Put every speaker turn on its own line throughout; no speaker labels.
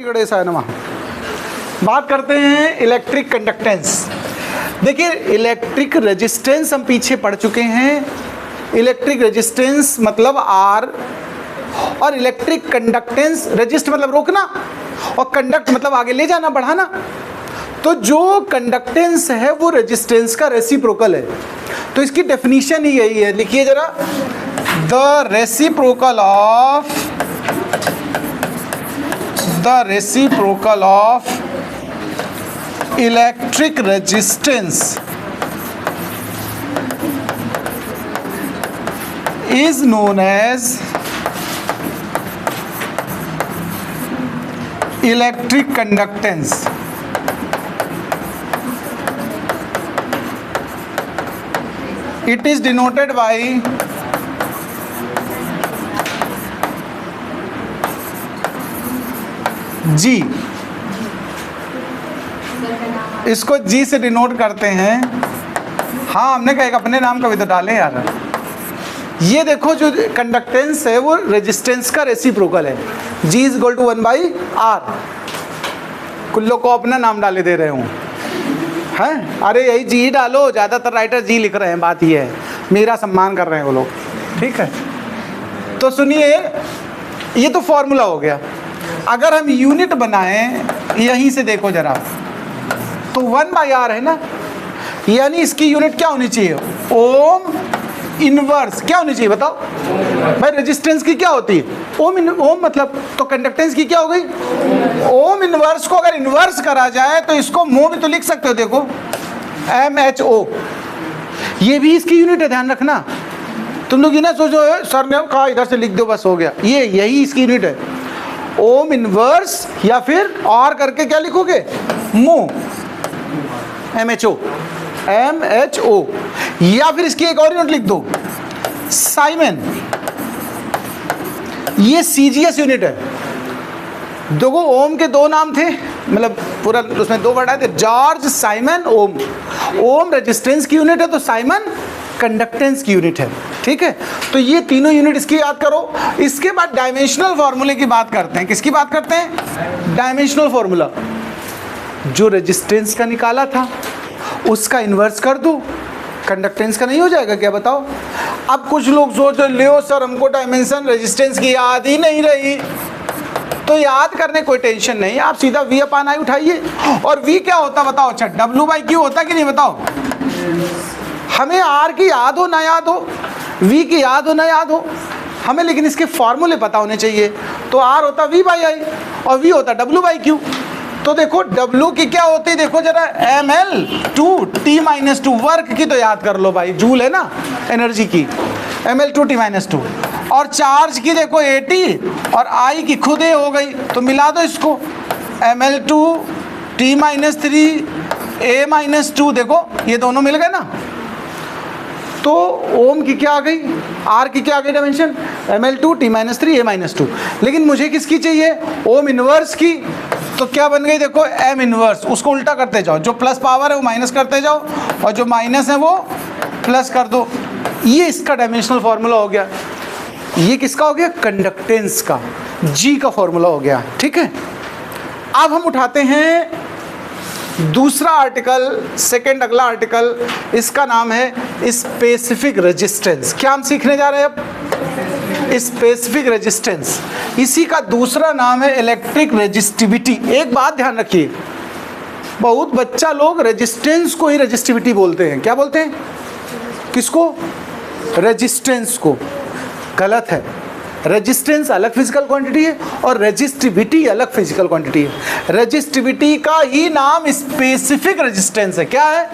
गणेशाय नमः। बात करते हैं इलेक्ट्रिक कंडक्टेंस। देखिए इलेक्ट्रिक रेजिस्टेंस हम पीछे पढ़ चुके हैं। इलेक्ट्रिक रेजिस्टेंस मतलब आर, और इलेक्ट्रिक कंडक्टेंस, रेजिस्ट मतलब रोकना और कंडक्ट मतलब आगे ले जाना, बढ़ाना। तो जो कंडक्टेंस है वो रेजिस्टेंस का रेसिप्रोकल है। तो इसकी डेफिनेशन ही यही है, लिखिए जरा, the reciprocal of electric resistance is known as electric conductance. It is denoted by G. इसको G से डिनोट करते हैं। हाँ, हमने कहा एक अपने नाम का भी तो डालें यार। ये देखो जो कंडक्टेंस है वो रेजिस्टेंस का रेसिप्रोकल है। G is equal to 1/R। कुल्लो को अपना नाम डाले दे रहे हूँ, हैं? अरे यही G डालो, ज़्यादातर राइटर G लिख रहे हैं। बात ये है, मेरा सम्मान कर रहे हैं वो लोग, ठीक है। तो सुनिए, ये तो फॉर्मूला हो गया। अगर हम यूनिट बनाएं यहीं से देखो जरा, तो 1/R है ना, यानी इसकी यूनिट क्या होनी चाहिए? Ohm inverse. क्या होनी चाहिए बताओ भाई? रेजिस्टेंस की क्या होती है? ओम मतलब, तो कंडक्टेंस की क्या हो गई? ओम इनवर्स को अगर इनवर्स करा जाए तो इसको मो भी तो लिख सकते हो। देखो MHO, ये भी इसकी यूनिट है, ध्यान रखना। तुम लोग ये ना सोचो सर ने कहा इधर से लिख दो बस हो गया, ये यही इसकी यूनिट है। ओम इनवर्स या फिर और करके क्या लिखोगे? मो, MHO, या फिर इसकी एक और यूनिट लिख दो, साइमन। ये CGS यूनिट है। देखो ओम के दो नाम थे, मतलब पूरा उसमें दो वर्ड आए थे, जॉर्ज, साइमन, ओम। ओम रेजिस्टेंस की यूनिट है तो साइमन कंडक्टेंस की यूनिट है, ठीक है। तो ये तीनों यूनिट इसकी याद करो। इसके बाद डायमेंशनल फॉर्मूले की बात करते हैं। किसकी बात करते हैं? Dimensional formula. जो रेजिस्टेंस का निकाला था उसका इन्वर्स कर दो, कंडक्टेंस का नहीं हो जाएगा क्या बताओ? अब कुछ लोग सोच रहे ले सर हमको डायमेंशन रेजिस्टेंस की याद ही नहीं रही। तो याद करने कोई टेंशन नहीं, आप सीधा V/I उठाइए। और V क्या होता बताओ? अच्छा, W/Q होता कि नहीं बताओ? हमें R की याद हो ना याद हो, V की याद हो ना याद हो हमें, लेकिन इसके फॉर्मूले पता होने चाहिए। तो R होता V/I और V होता W/Q। तो देखो W की क्या होती है, देखो जरा, ml2T-2। वर्क की तो याद कर लो भाई, जूल है ना एनर्जी की, ml2T-2। और चार्ज की देखो AT, और I की खुद ए हो गई, तो मिला दो इसको, ml2T-3 A-2। देखो ये दोनों मिल गए ना। तो ओम की क्या आ गई, R की क्या आ गई डायमेंशन? ml2T-3 A-2। लेकिन मुझे किसकी चाहिए? ओम इनवर्स की। तो क्या बन गई देखो, M इनवर्स। उसको उल्टा करते जाओ, जो प्लस पावर है वो माइनस करते जाओ और जो माइनस है वो प्लस कर दो। ये इसका डायमेंशनल फॉर्मूला हो गया। ये किसका हो गया? कंडक्टेंस का, G का फॉर्मूला हो गया, ठीक है। अब हम उठाते हैं दूसरा आर्टिकल, सेकंड अगला आर्टिकल, इसका नाम है स्पेसिफिक रेजिस्टेंस। क्या हम सीखने जा रहे हैं अब? Specific resistance. इसी का दूसरा नाम है इलेक्ट्रिक रेजिस्टिविटी। एक बात ध्यान रखिए, बहुत बच्चा लोग रेजिस्टेंस को ही रेजिस्टिविटी बोलते हैं। क्या बोलते हैं? किसको? रेजिस्टेंस को। गलत है। रेजिस्टेंस अलग फिजिकल क्वांटिटी है और रेजिस्टिविटी अलग फिजिकल क्वांटिटी है। रेजिस्टिविटी का ही नाम स्पेसिफिक रेजिस्टेंस है। क्या है?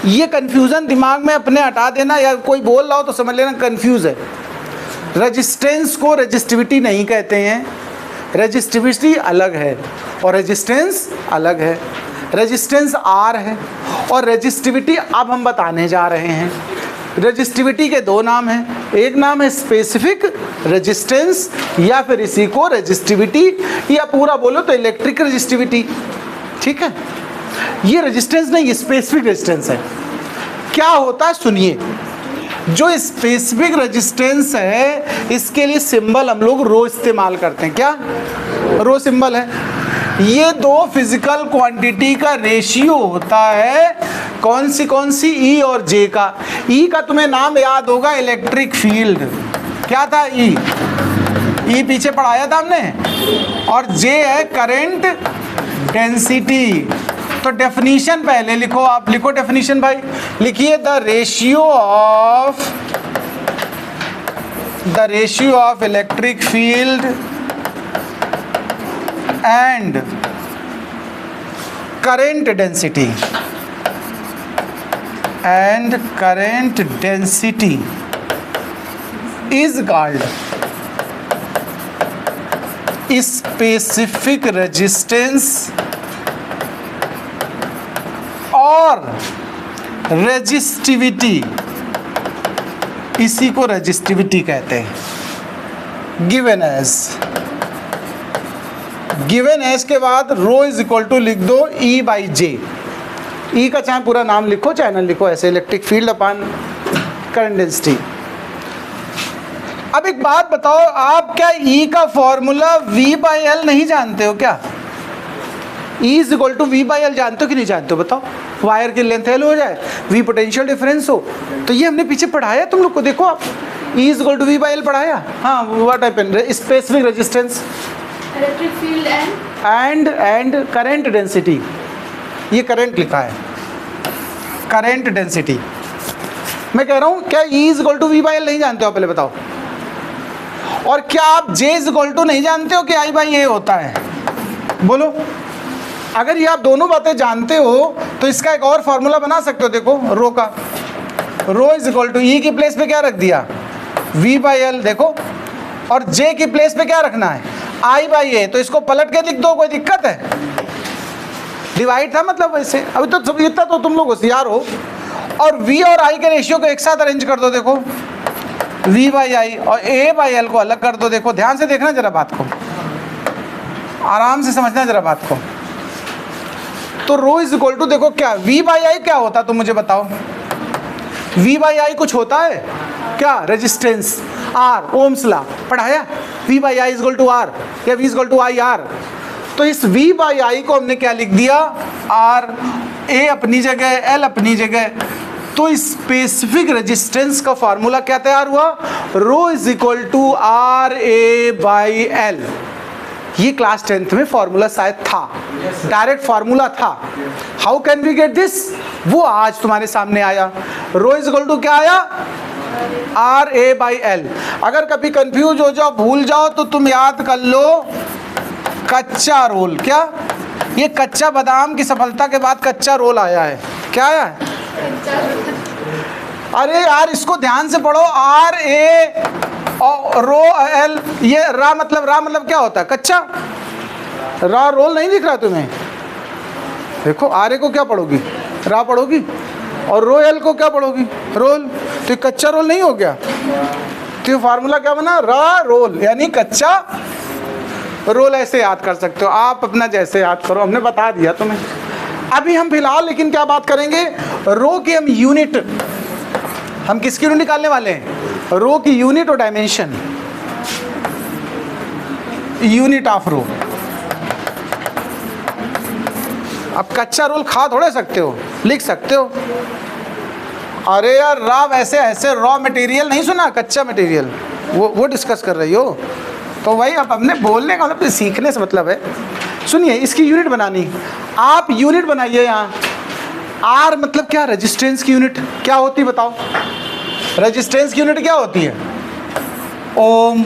ये कंफ्यूजन दिमाग में अपने हटा देना, या कोई बोल रहा हो तो समझ लेना कंफ्यूज है। रेजिस्टेंस को रेजिस्टिविटी नहीं कहते हैं, रेजिस्टिविटी अलग है और रेजिस्टेंस अलग है। रेजिस्टेंस R है और रेजिस्टिविटी अब हम बताने जा रहे हैं। रेजिस्टिविटी के दो नाम हैं, एक नाम है स्पेसिफिक रेजिस्टेंस, या फिर इसी को रेजिस्टिविटी, या पूरा बोलो तो इलेक्ट्रिक रेजिस्टिविटी, ठीक है। ये रेजिस्टेंस नहीं, ये स्पेसिफिक रेजिस्टेंस है। क्या होता है सुनिए, जो स्पेसिफिक रेजिस्टेंस है इसके लिए सिंबल हम लोग रो इस्तेमाल करते हैं। क्या रो सिंबल है? ये दो फिजिकल क्वांटिटी का रेशियो होता है, कौन सी ई और जे का। ई का तुम्हें नाम याद होगा, इलेक्ट्रिक फील्ड। क्या था ई पीछे पढ़ाया था हमने। और जे है करंट डेंसिटी। तो डेफिनेशन पहले लिखो, आप लिखो डेफिनेशन भाई, लिखिए the ratio of electric field and current density is called specific resistance और रेजिस्टिविटी, इसी को रेजिस्टिविटी कहते हैं। गिवन एज के बाद रो इज इक्वल टू लिख दो ई बाई जे। ई का चाहे पूरा नाम लिखो चाहे ना लिखो, ऐसे electric field upon current density. अब एक बात बताओ, आप क्या ई का फॉर्मूला V बाई एल नहीं जानते हो क्या? E is equal to V by L जानते हो कि नहीं जानते हो बताओ? वायर की लेंथ एल हो जाए, V पोटेंशियल डिफरेंस हो, तो ये हमने पीछे पढ़ाया तुम लोग को, देखो आप E is equal to V by L पढ़ाया। हाँ, what happened, specific resistance
electric field
and current density. ये करंट लिखा है, करंट डेंसिटी। मैं कह रहा हूँ क्या E is equal to V by L नहीं जानते हो? पहले बताओ। और क्या आप J इज इक्वल टू नहीं जानते हो कि I बाई ए होता है? बोलो। अगर ये आप दोनों बातें जानते हो तो इसका एक और फॉर्मूला बना सकते हो, देखो रो का। रो इज इक्वल टू ई की प्लेस पे क्या रख दिया? V बाई एल, देखो। और J की प्लेस पे क्या रखना है? I बाई ए। तो इसको पलट के लिख दो, कोई दिक्कत है? डिवाइड था मतलब वैसे। अभी तो इतना तो तुम लोग होशियार हो। और V और I के रेशियो को एक साथ अरेंज कर दो, देखो V बाई आई, और A बाई एल को अलग कर दो। देखो ध्यान से देखना जरा बात को, आराम से समझना जरा बात को। तो रो इज इक्वल टू, देखो क्या V बाई आई क्या होता, तुम मुझे बताओ। V बाई आई कुछ होता है क्या? रेजिस्टेंस R, ओम्स लॉ पढ़ाया। V by I is equal to R या V is equal to I R। तो इस V बाई आई को हमने क्या लिख दिया? R, A अपनी जगह, L अपनी जगह। तो स्पेसिफिक रेजिस्टेंस का फॉर्मूला क्या तैयार हुआ? Rho is equal to R A by L. ये क्लास 10th में फॉर्मूला शायद था, डायरेक्ट फॉर्मूला था। How can we get this? वो आज तुम्हारे सामने आया। रो इज इक्वल टू क्या आया? R A by L. अगर कभी कंफ्यूज हो जाओ, भूल जाओ, तो तुम याद कर लो कच्चा रोल। क्या? ये कच्चा बादाम की सफलता के बाद कच्चा रोल आया है। क्या आया है? अरे यार इसको ध्यान से पढ़ो। आर ए और रो एल, ये रा मतलब क्या होता है? कच्चा। रा रोल नहीं दिख रहा तुम्हें? देखो आर ए को क्या पढ़ोगी? रा पढ़ोगी। और रो एल को क्या पढ़ोगी? रोल। तो कच्चा रोल नहीं हो गया? तो फार्मूला क्या बना? रा रोल, यानी कच्चा रोल। ऐसे याद कर सकते हो आप, अपना जैसे याद करो, हमने बता दिया तुम्हें। अभी हम फिलहाल लेकिन क्या बात करेंगे? रो की हम यूनिट, हम किसकी यूनिट निकालने वाले हैं? रो की यूनिट और डायमेंशन, यूनिट ऑफ रो। अब कच्चा रोल खा थोड़े सकते हो, लिख सकते हो। अरे यार रा वैसे ऐसे रॉ मटेरियल नहीं सुना, कच्चा मटेरियल, वो डिस्कस कर रही हो। तो वही अब हमने बोलने का मतलब सीखने से मतलब है। सुनिए, इसकी यूनिट बनानी, आप यूनिट बनाइए यहाँ। आर मतलब क्या? रेजिस्टेंस की यूनिट क्या होती है बताओ? रेजिस्टेंस की यूनिट क्या होती है? ओम।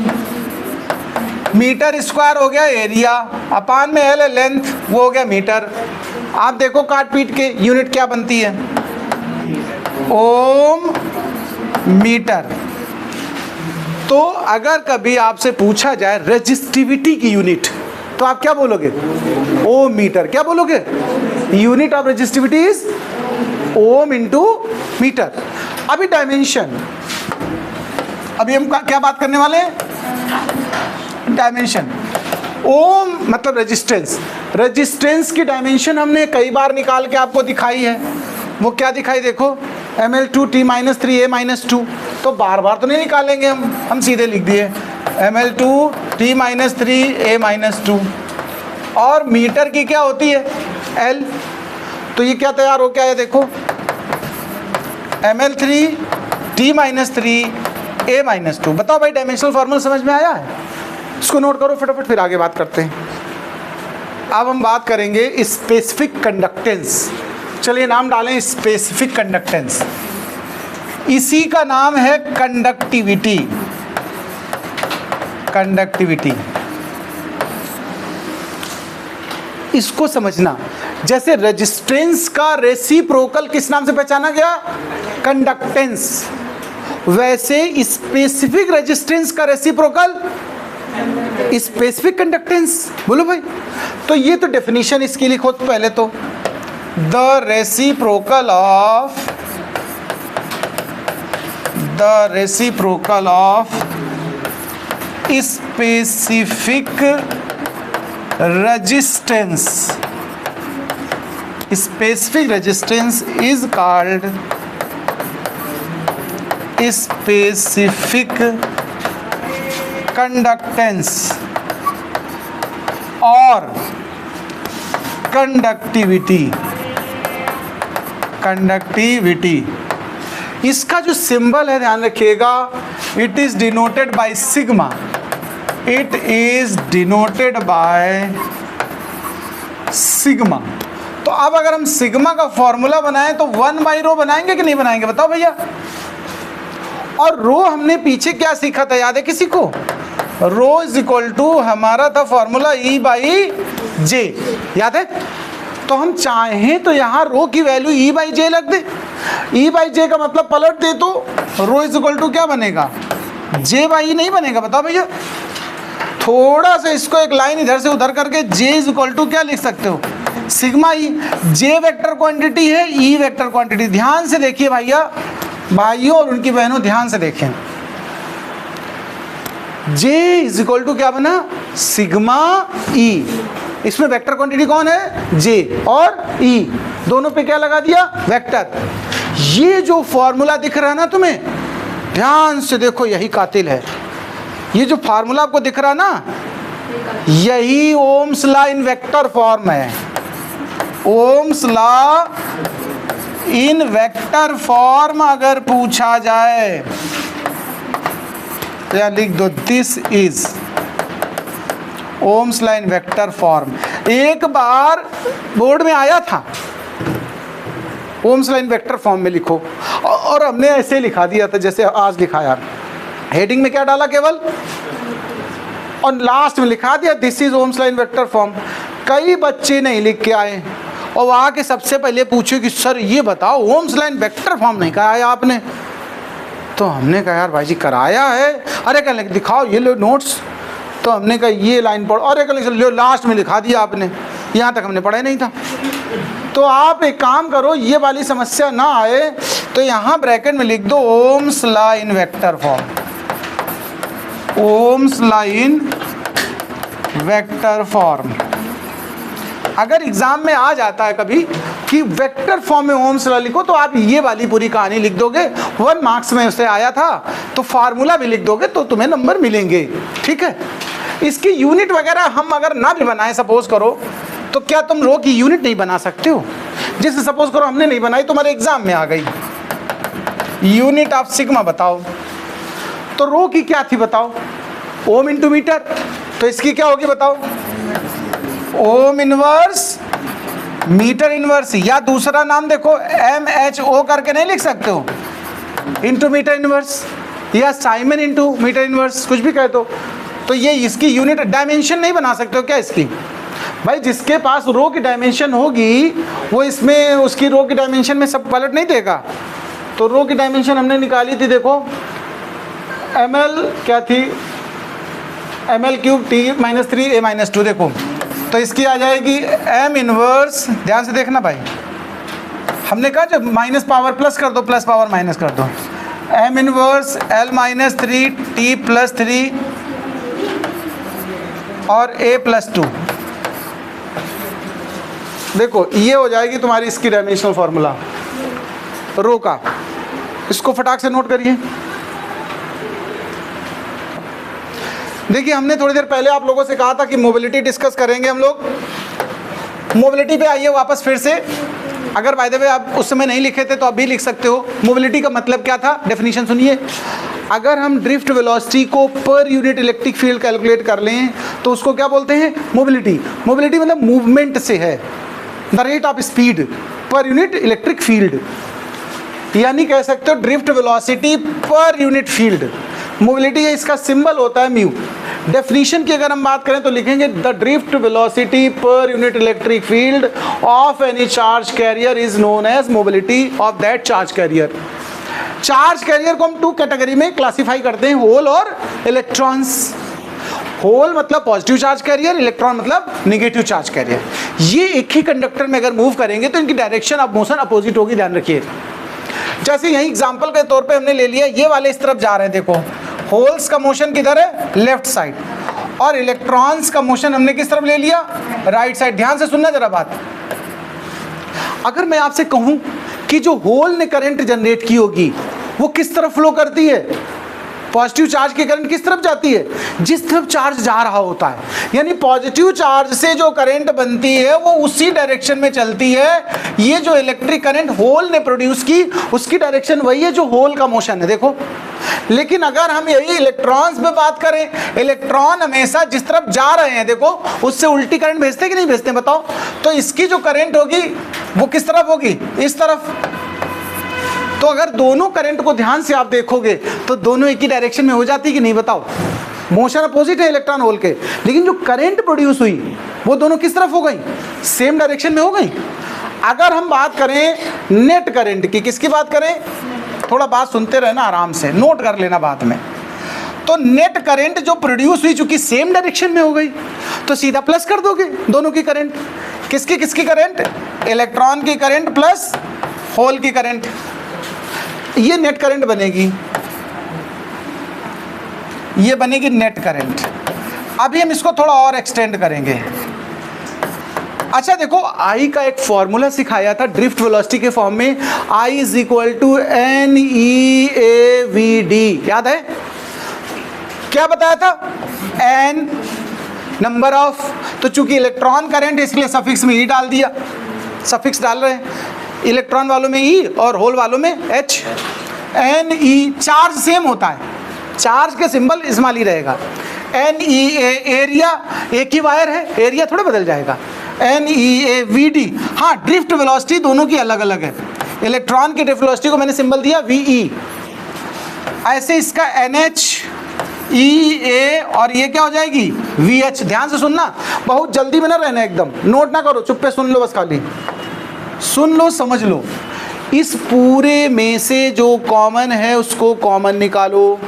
मीटर स्क्वायर हो गया एरिया, अपान में एल है लेंथ, वो हो गया मीटर। आप देखो काट पीट के यूनिट क्या बनती है? ओम मीटर। तो अगर कभी आपसे पूछा जाए रेजिस्टिविटी की यूनिट, तो आप क्या बोलोगे? Ohm metre. क्या बोलोगे? Unit of resistivity is ohm into metre. अभी डायमेंशन, अभी हम क्या बात करने वाले हैं? डायमेंशन। ओम मतलब रेजिस्टेंस, रेजिस्टेंस की डायमेंशन हमने कई बार निकाल के आपको दिखाई है। वो क्या दिखाई देखो, ml2t-3a-2। तो बार बार तो नहीं निकालेंगे हम सीधे लिख दिए ml2t-3a-2। और मीटर की क्या होती है L। तो ये क्या तैयार हो, क्या है देखो, ml3 T-3 A-2। बताओ भाई डायमेंशनल फॉर्मूला समझ में आया है? इसको नोट करो फटाफट, फिर आगे बात करते हैं। अब हम बात करेंगे स्पेसिफिक कंडक्टेंस। चलिए नाम डालें स्पेसिफिक कंडक्टेंस। इसी का नाम है कंडक्टिविटी। कंडक्टिविटी इसको समझना, जैसे रेजिस्टेंस का रेसिप्रोकल किस नाम से पहचाना गया? कंडक्टेंस। वैसे स्पेसिफिक रेजिस्टेंस का रेसिप्रोकल स्पेसिफिक कंडक्टेंस। बोलो भाई। तो ये तो डेफिनेशन इसकी लिखो पहले तो, the reciprocal of specific resistance. Specific resistance is called specific conductance और कंडक्टिविटी। इसका जो सिंबल है ध्यान रखिएगा, it is denoted by sigma. It is denoted by sigma. तो अब अगर हम सिग्मा का फॉर्मूला बनाएं तो 1/ρ बनाएंगे कि नहीं बनाएंगे? बताओ भैया। और रो हमने पीछे क्या सीखा था, याद है किसी को? रो इज इक्वल टू हमारा था फॉर्मूला E/J, याद है? तो हम चाहें तो यहाँ रो की वैल्यू E/J लग दे। E/J का मतलब पलट दे तो रो इज इक्वल टू क्या बनेगा? J/E नहीं बनेगा। बताओ भैया। थोड़ा सा इसको एक लाइन इधर से उधर करके J इज इक्वल टू क्या लिख सकते हो? Sigma E। J vector quantity है, E वेक्टर क्वांटिटी। ध्यान से देखिए भैया, भाइयों और उनकी बहनों ध्यान से देखें। J इज इक्वल टू क्या बना? Sigma E। इसमें वेक्टर क्वांटिटी कौन है? J और E, दोनों पे क्या लगा दिया? वेक्टर। ये जो फॉर्मूला दिख रहा है ना तुम्हें, ध्यान से देखो, यही कातिल है। ये जो फार्मूला आपको दिख रहा है ना, यही Ohm's law in vector form है। Ohm's law in vector form अगर पूछा जाए तो यहाँ लिख दो, this is Ohm's law in vector form. एक बार बोर्ड में आया था, Ohm's law in vector form में लिखो, और हमने ऐसे लिखा दिया था जैसे आज लिखा यार। हेडिंग में क्या डाला केवल, और लास्ट में लिखा दिया this is Ohm's law in vector form. कई बच्चे नहीं लिख के आए और वहाँ के सबसे पहले पूछे कि सर ये बताओ ohms law in vector form नहीं कराया आपने? तो हमने कहा यार भाई जी कराया है। अरे क्या दिखाओ, ये लो नोट्स। तो हमने कहा ये लाइन पढ़ो। अरे क्या लो लास्ट में लिखा दिया आपने, यहाँ तक हमने पढ़ा ही नहीं था। तो आप एक काम करो, ये वाली समस्या ना आए तो यहाँ ब्रैकेट में लिख दो ohms law in vector form. Ohms law in vector form. अगर एग्जाम में आ जाता है कभी कि वेक्टर फॉर्म में ओम्स लॉ लिखो, तो आप ये वाली पूरी कहानी लिख दोगे। 1 मार्क्स में उससे आया था, तो फार्मूला भी लिख दोगे तो तुम्हें नंबर मिलेंगे। ठीक है। इसकी यूनिट वगैरह हम अगर ना भी बनाए, सपोज करो, तो क्या तुम रो की यूनिट नहीं बना सकते हो? जैसे सपोज करो हमने नहीं बनाई, तुम्हारे एग्जाम में आ गई यूनिट ऑफ सिग्मा बताओ, तो रो की क्या थी बताओ? Ohm into metre. तो इसकी क्या होगी बताओ? ओम इनवर्स मीटर इनवर्स, या दूसरा नाम देखो MHO करके नहीं लिख सकते हो, इंटू मीटर इनवर्स, या साइमन इंटू मीटर इनवर्स, कुछ भी कह दो। तो ये इसकी यूनिट डायमेंशन नहीं बना सकते हो क्या इसकी? भाई जिसके पास रो की डायमेंशन होगी वो इसमें उसकी रो की डायमेंशन में सब पलट नहीं देगा। तो रो की डायमेंशन हमने निकाली थी, देखो ml क्या थी? ml³ T-3 A-2। देखो तो इसकी आ जाएगी m इनवर्स। ध्यान से देखना भाई, हमने कहा जब माइनस पावर प्लस कर दो, प्लस पावर माइनस कर दो। m इनवर्स L-3 T+3 और A+2। देखो ये हो जाएगी तुम्हारी इसकी डायमेंशनल फॉर्मूला रो का। इसको फटाक से नोट करिए। देखिए हमने थोड़ी देर पहले आप लोगों से कहा था कि मोबिलिटी डिस्कस करेंगे हम लोग। मोबिलिटी पे आइए वापस फिर से। अगर बाय द वे आप उस समय नहीं लिखे थे तो अभी लिख सकते हो। मोबिलिटी का मतलब क्या था, डेफिनेशन सुनिए। अगर हम ड्रिफ्ट वेलोसिटी को पर यूनिट इलेक्ट्रिक फील्ड कैलकुलेट कर लें तो उसको क्या बोलते हैं, मोबिलिटी। मोबिलिटी मतलब मूवमेंट से है, द रेट ऑफ स्पीड पर यूनिट इलेक्ट्रिक फील्ड, यानी कह सकते हो ड्रिफ्ट वेलोसिटी पर यूनिट फील्ड। मोबिलिटी है, इसका सिंबल होता है म्यू। डेफिनेशन की अगर हम बात करें तो लिखेंगे द ड्रिफ्ट वेलोसिटी पर unit electric field of any charge carrier is known as mobility of that charge carrier. Charge carrier को हम 2 कैटेगरी में क्लासिफाई करते हैं, होल और इलेक्ट्रॉन्स। होल मतलब पॉजिटिव चार्ज कैरियर, इलेक्ट्रॉन मतलब नेगेटिव चार्ज कैरियर। ये एक ही कंडक्टर में अगर मूव करेंगे तो इनकी डायरेक्शन ऑफ मोशन अपोजिट होगी, ध्यान रखिए। जैसे यही एग्जांपल के तौर पे हमने ले लिया, ये वाले इस तरफ जा रहे हैं, देखो होल्स का मोशन किधर है, लेफ्ट साइड, और इलेक्ट्रॉन्स का मोशन हमने किस तरफ ले लिया, राइट साइड। ध्यान से सुनना जरा बात। अगर मैं आपसे कहूं कि जो होल ने करंट जनरेट की होगी वो किस तरफ फ्लो करती है, पॉजिटिव चार्ज की करंट किस तरफ जाती है, जिस तरफ चार्ज जा रहा होता है। यानी पॉजिटिव चार्ज से जो करंट बनती है वो उसी डायरेक्शन में चलती है। ये जो इलेक्ट्रिक करंट होल ने प्रोड्यूस की उसकी डायरेक्शन वही है जो होल का मोशन है, देखो। लेकिन अगर हम यही इलेक्ट्रॉन्स पे बात करें, इलेक्ट्रॉन हमेशा जिस तरफ जा रहे हैं, देखो उससे उल्टी करंट भेजते कि नहीं भेजते, बताओ। तो इसकी जो करंट होगी वो किस तरफ होगी, इस तरफ। तो अगर दोनों करंट को ध्यान से आप देखोगे तो दोनों एक ही डायरेक्शन में हो जाती कि नहीं, बताओ। मोशन अपोजिट है इलेक्ट्रॉन होल के, लेकिन जो करंट प्रोड्यूस हुई वो दोनों किस तरफ हो गई, सेम डायरेक्शन में हो गई। अगर हम बात करें नेट करंट की, किसकी बात करें, थोड़ा बात सुनते रहना, आराम से नोट कर लेना बाद में। तो नेट करंट जो प्रोड्यूस हुई चूंकि सेम डायरेक्शन में हो गई तो सीधा प्लस कर दोगे दोनों की करंट। किसकी किसकी करंट, इलेक्ट्रॉन की करंट प्लस होल की करंट, ये नेट करंट बनेगी, ये बनेगी नेट करंट। अभी हम इसको थोड़ा और एक्सटेंड करेंगे। अच्छा देखो, आई का एक फॉर्मूला सिखाया था ड्रिफ्ट वेलोसिटी के फॉर्म में, I is equal to NEAVD, याद है क्या बताया था, N नंबर ऑफ, तो चूंकि इलेक्ट्रॉन करंट इसलिए सफिक्स में E डाल दिया, सफिक्स डाल रहे हैं, इलेक्ट्रॉन वालों में E और होल वालों में H। NE चार्ज सेम होता है, चार्ज के सिंबल इस्माइली रहेगा। NEA एरिया, एक ही वायर है, एरिया थोड़ा बदल जाएगा। NEAVD, हाँ ड्रिफ्ट वेलोसिटी दोनों की अलग अलग है। इलेक्ट्रॉन की ड्रिफ्ट वेलोसिटी को मैंने सिंबल दिया VE, ऐसे इसका NHEA और ये क्या हो जाएगी VH। ध्यान से सुनना, बहुत जल्दी में ना रहना, एकदम नोट ना करो, चुप पे सुन लो, बस खाली सुन लो, समझ लो। इस पूरे में से जो कॉमन है उसको कॉमन निकालो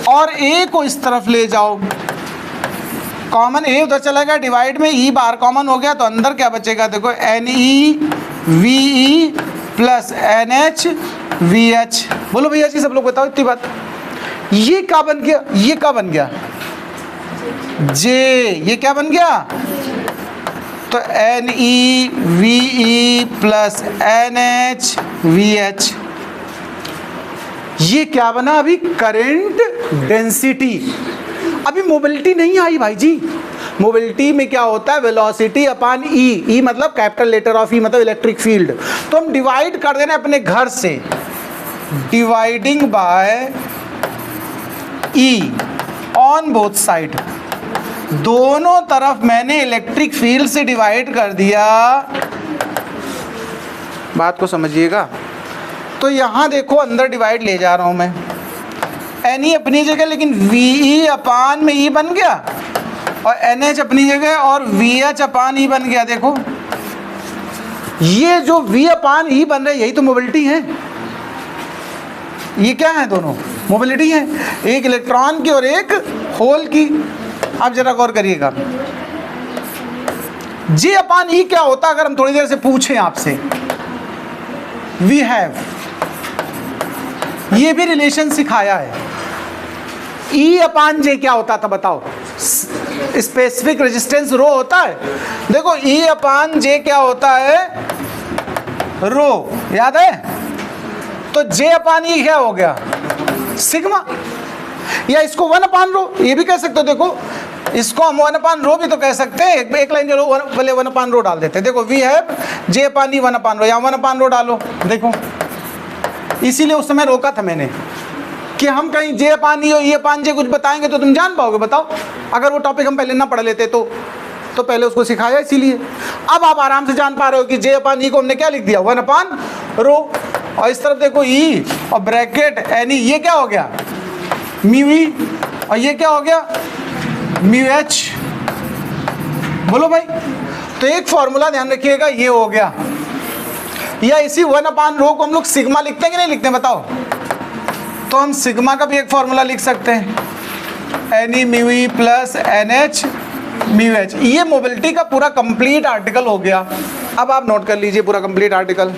और A को इस तरफ ले जाओ। कॉमन A उधर चला गया, डिवाइड में E बाहर कॉमन हो गया, तो अंदर क्या बचेगा, देखो NEVE प्लस NHVH। बोलो भैया जी, सब लोग बताओ इतनी बात। ये क्या बन गया, ये क्या बन गया, J, ये क्या बन गया, तो NEVE प्लस NHVH। ये क्या बना अभी, करंट डेंसिटी। अभी मोबिलिटी नहीं आई भाई जी। मोबिलिटी में क्या होता है, वेलोसिटी अपॉन E मतलब कैपिटल लेटर ऑफ E मतलब इलेक्ट्रिक फील्ड। तो हम डिवाइड कर देना अपने घर से, dividing by E on both side, दोनों तरफ मैंने इलेक्ट्रिक फील्ड से डिवाइड कर दिया। बात को समझिएगा। तो यहाँ देखो अंदर डिवाइड ले जा रहा हूँ मैं, NE अपनी जगह, लेकिन VE अपान में E बन गया और NH अपनी जगह और VH अपान E बन गया। देखो ये जो V अपान E बन रहा है यही तो मोबिलिटी है। ये क्या है, दोनों मोबिलिटी है, एक इलेक्ट्रॉन की और एक होल की। अब जरा गौर करिएगा, J अपान E क्या होता अगर हम थोड़ी देर से पूछें आपसे, वी हैव, ये भी रिलेशन सिखाया है। E अपान J क्या होता था बताओ, स्पेसिफिक रेजिस्टेंस रो होता है। देखो E अपान J क्या होता है, रो, याद है। तो J अपान E क्या हो गया, सिग्मा, या इसको 1 अपान रो ये भी कह सकते हो। देखो इसको हम 1/रो भी तो कह सकते हैं, एक लाइन जो पहले 1/रो डाल देते हैं। देखो वी हैव जे अपान ई 1/रो, यहाँ 1/रो डालो। देखो इसीलिए उस समय रोका था मैंने कि हम कहीं जे अपान ई और ई अपान जे कुछ बताएंगे तो तुम जान पाओगे, बताओ। अगर वो टॉपिक हम पहले ना पढ़ लेते तो पहले उसको सिखाया इसीलिए। अब आप आराम से जान पा रहे हो कि जे अपान ई को हमने क्या लिख दिया 1/रो, और इस तरफ देखो ई और ब्रैकेट एन ई, ये क्या हो गया म्यू ई, और ये क्या हो गया म्यू एच। बोलो भाई, तो एक फॉर्मूला ध्यान रखिएगा ये हो गया। या इसी 1/रो को हम लोग सिग्मा लिखते हैं कि नहीं लिखते हैं बताओ? तो हम सिग्मा का भी एक फॉर्मूला लिख सकते हैं, N E mu E plus N H mu H. ये मोबिलिटी का पूरा कंप्लीट आर्टिकल हो गया। अब आप नोट कर लीजिए पूरा कंप्लीट आर्टिकल।